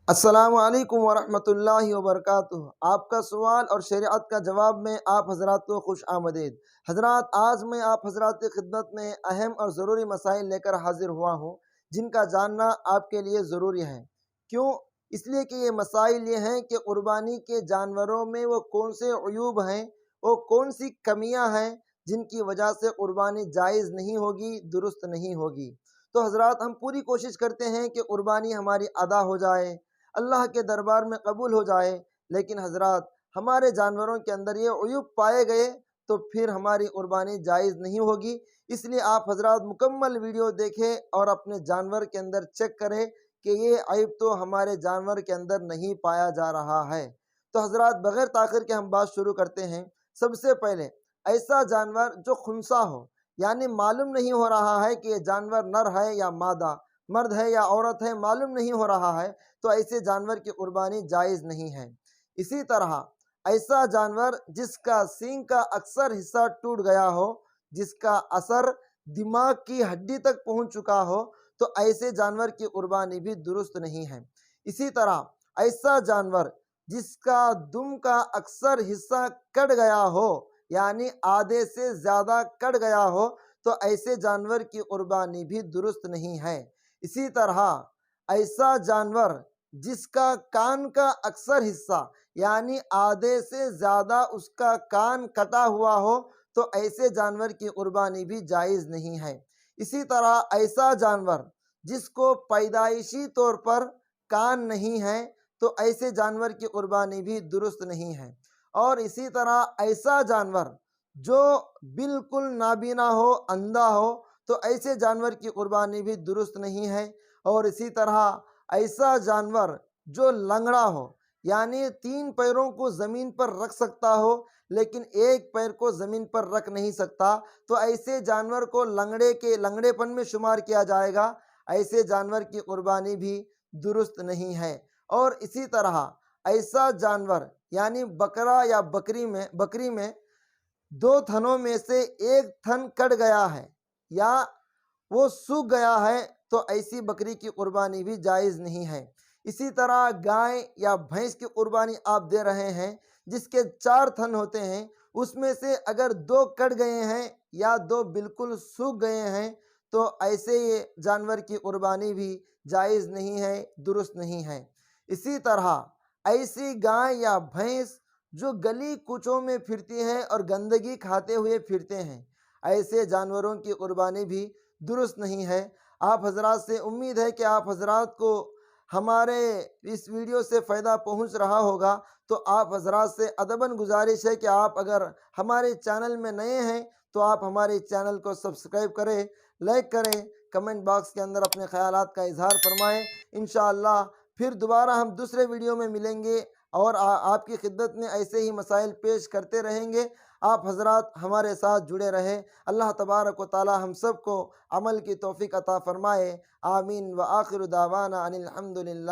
السلام علیکم ورحمۃ اللہ وبرکاتہ۔ آپ کا سوال اور شریعت کا جواب میں آپ حضرات کو خوش آمدید۔ حضرات، آج میں آپ حضرات کی خدمت میں اہم اور ضروری مسائل لے کر حاضر ہوا ہوں جن کا جاننا آپ کے لیے ضروری ہے۔ کیوں؟ اس لیے کہ یہ مسائل یہ ہیں کہ قربانی کے جانوروں میں وہ کون سے عیوب ہیں، وہ کون سی کمیاں ہیں جن کی وجہ سے قربانی جائز نہیں ہوگی، درست نہیں ہوگی۔ تو حضرات، ہم پوری کوشش کرتے ہیں کہ قربانی ہماری ادا ہو جائے، اللہ کے دربار میں قبول ہو جائے، لیکن حضرات ہمارے جانوروں کے اندر یہ عیوب پائے گئے تو پھر ہماری قربانی جائز نہیں ہوگی۔ اس لیے آپ حضرات مکمل ویڈیو دیکھیں اور اپنے جانور کے اندر چیک کریں کہ یہ عیب تو ہمارے جانور کے اندر نہیں پایا جا رہا ہے۔ تو حضرات، بغیر تاخیر کے ہم بات شروع کرتے ہیں۔ سب سے پہلے، ایسا جانور جو خنثی ہو، یعنی معلوم نہیں ہو رہا ہے کہ یہ جانور نر ہے یا مادہ، مرد ہے یا عورت ہے، معلوم نہیں ہو رہا ہے، تو ایسے جانور کی قربانی جائز نہیں ہے۔ اسی طرح ایسا جانور جس کا سینگ کا اکثر حصہ ٹوٹ گیا ہو، جس کا اثر دماغ کی ہڈی تک پہنچ چکا ہو، تو ایسے جانور کی قربانی بھی درست نہیں ہے۔ اسی طرح ایسا جانور جس کا دم کا اکثر حصہ کٹ گیا ہو، یعنی آدھے سے زیادہ کٹ گیا ہو، تو ایسے جانور کی قربانی بھی درست نہیں ہے۔ اسی طرح ایسا جانور جس کا کان کا اکثر حصہ، یعنی آدھے سے زیادہ اس کا کان کٹا ہوا ہو، تو ایسے جانور کی قربانی بھی جائز نہیں ہے۔ اسی طرح ایسا جانور جس کو پیدائشی طور پر کان نہیں ہے، تو ایسے جانور کی قربانی بھی درست نہیں ہے۔ اور اسی طرح ایسا جانور جو بالکل نابینا ہو، اندھا ہو، تو ایسے جانور کی قربانی بھی درست نہیں ہے۔ اور اسی طرح ایسا جانور جو لنگڑا ہو، یعنی 3 پیروں کو زمین پر رکھ سکتا ہو لیکن ایک پیر کو زمین پر رکھ نہیں سکتا، تو ایسے جانور کو لنگڑے پن میں شمار کیا جائے گا۔ ایسے جانور کی قربانی بھی درست نہیں ہے۔ اور اسی طرح ایسا جانور یعنی بکرا یا بکری میں 2 تھنوں میں سے ایک تھن کٹ گیا ہے یا وہ سوکھ گیا ہے، تو ایسی بکری کی قربانی بھی جائز نہیں ہے۔ اسی طرح گائے یا بھینس کی قربانی آپ دے رہے ہیں جس کے 4 تھن ہوتے ہیں، اس میں سے اگر 2 کٹ گئے ہیں یا 2 بالکل سوکھ گئے ہیں، تو ایسے جانور کی قربانی بھی جائز نہیں ہے، درست نہیں ہے۔ اسی طرح ایسی گائے یا بھینس جو گلی کوچوں میں پھرتی ہیں اور گندگی کھاتے ہوئے پھرتے ہیں، ایسے جانوروں کی قربانی بھی درست نہیں ہے۔ آپ حضرات سے امید ہے کہ آپ حضرات کو ہمارے اس ویڈیو سے فائدہ پہنچ رہا ہوگا، تو آپ حضرات سے ادباً گزارش ہے کہ آپ اگر ہمارے چینل میں نئے ہیں تو آپ ہمارے چینل کو سبسکرائب کریں، لائک کریں، کمنٹ باکس کے اندر اپنے خیالات کا اظہار فرمائیں۔ انشاءاللہ پھر دوبارہ ہم دوسرے ویڈیو میں ملیں گے اور آپ کی خدمت میں ایسے ہی مسائل پیش کرتے رہیں گے۔ آپ حضرات ہمارے ساتھ جڑے رہیں۔ اللہ تبارک و تعالی ہم سب کو عمل کی توفیق عطا فرمائے۔ آمین۔ وآخر دعوانا ان الحمد للہ۔